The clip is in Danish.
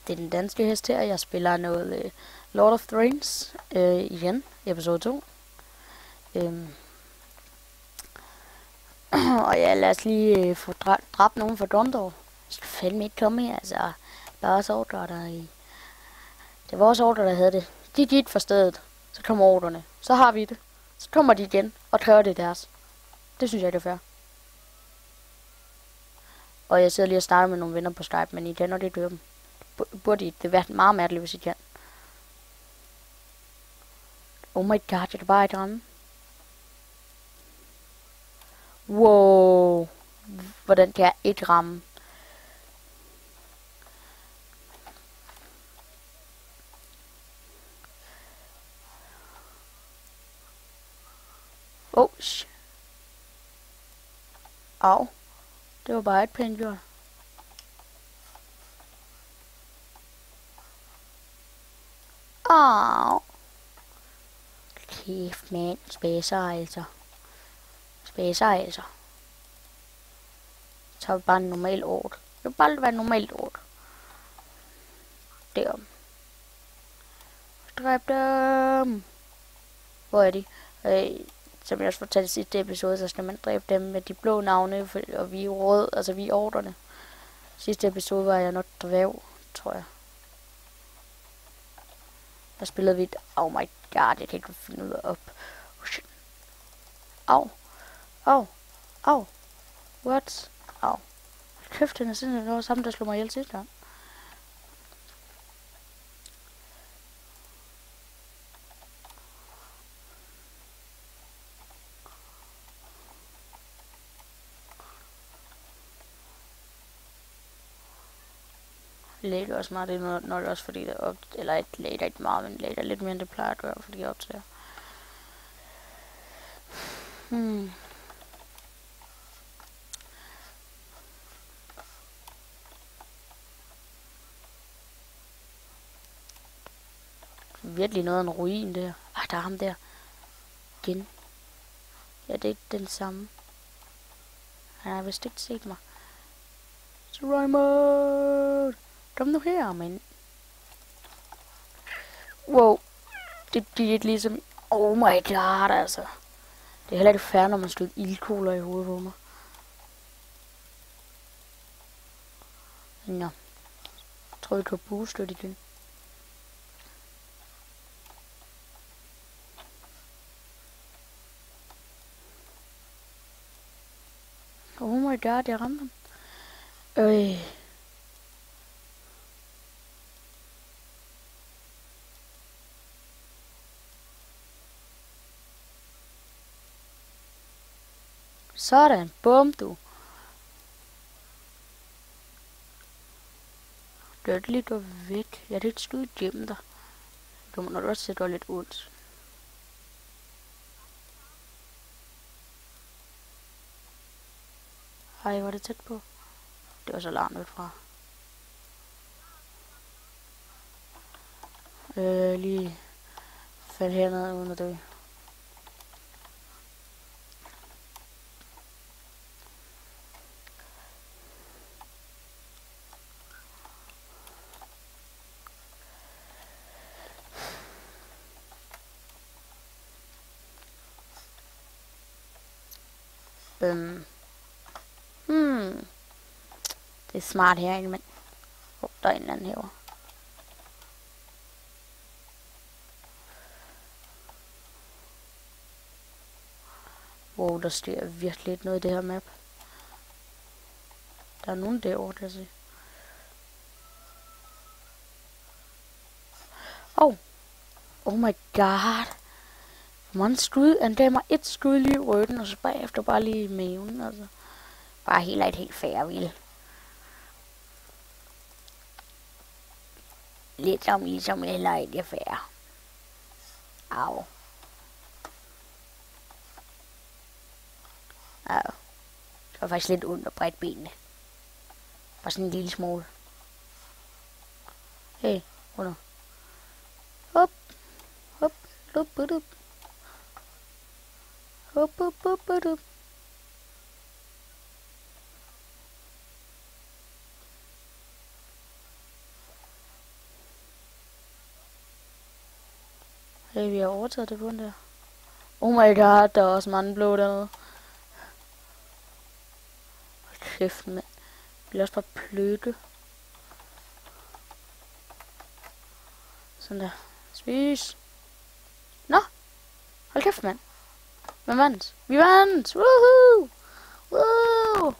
Det er den danske hest her. Jeg spiller noget Lord of the Rings igen, episode 2. Og ja, lad os lige få dræbt nogen for Gondor. Jeg skal fandme ikke komme her, altså. Bare os ordre, der i. Det er vores ordre, der havde det. De gik for stedet. Så kommer ordrene. Så har vi det. Så kommer de igen og kræver det deres. Det synes jeg, det er fair. Og jeg sidder lige og starter med nogle venner på Skype, men I kan nok ikke høre dem. Burde I det være meget mærkeligt, hvis I kan. Oh my god, jeg kan bare ikke ramme. Wow. Hvordan kan jeg ikke ramme? Oh, au. Det var bare et pænt gjort. Au. Kæft, mand. Spæser altså. Så tager vi bare en normal ord. Det vil bare være en normalt ord. Der. Dræb dem. Hvor er de? Som jeg også fortalte i sidste episode, så skal man dræbe dem med de blå navne, og vi er røde, altså vi er ordrene. Sidste episode var jeg nok dvæv, tror jeg. Der spillede vi et, oh my god, jeg kan ikke finde ud af op. Au. What? Au. Kæft, den er sindssygt, det var sammen, der slog mig ihjel sidste gang. Later også meget, det er nok også fordi det er op, eller ikke later ikke meget, men later lidt mere end det plejer at gøre, fordi jeg optager. Virkelig noget af en ruin der. Der er ham der. Igen. Ja, det er ikke den samme. Han har vist ikke set mig. Raymond! Kom nu her, mand. Wow. Det gik ligesom. Oh my god, altså. Det er heller ikke fair, når man stod ildkugler i hovedet på mig. Nå. Jeg tror, vi kan booste det igen. Oh my god, jeg ramte ham. Sådan, bum du. Det er lige du væk. Jeg er lidt skud igennem dig. Du må nok også se, du er lidt ondt. Ej, var det tæt på? Det var så langt ud fra. Lige falde hernede uden at dø. Det er smart herinde, men der er en eller anden herovre. Wow, der sker virkelig ikke noget i det her map. Der er nogen derovre, kan jeg se. Oh my god. Hvor mange skud? Han gav mig et skud lige i ryggen, og så bagefter bare lige i maven, altså. Bare helt fair, vil. Lidt som ligesom heller ikke fair. Au. Det var faktisk lidt ondt at brække benene. Bare sådan en lille smule. Hey, hvor nu? Hop. Hop. Hop. Hop. Hop. Hop. Hop. Hop. Hey, vi har overtaget det bund der. Oh my god, der er også mange blå dernede. Hold kæft, mand. Vi også bare pløkke. Sådan der. Spis. Nå. Hold kæft, mand. Vi vandt. Vi vandt. Woohoo. Woo.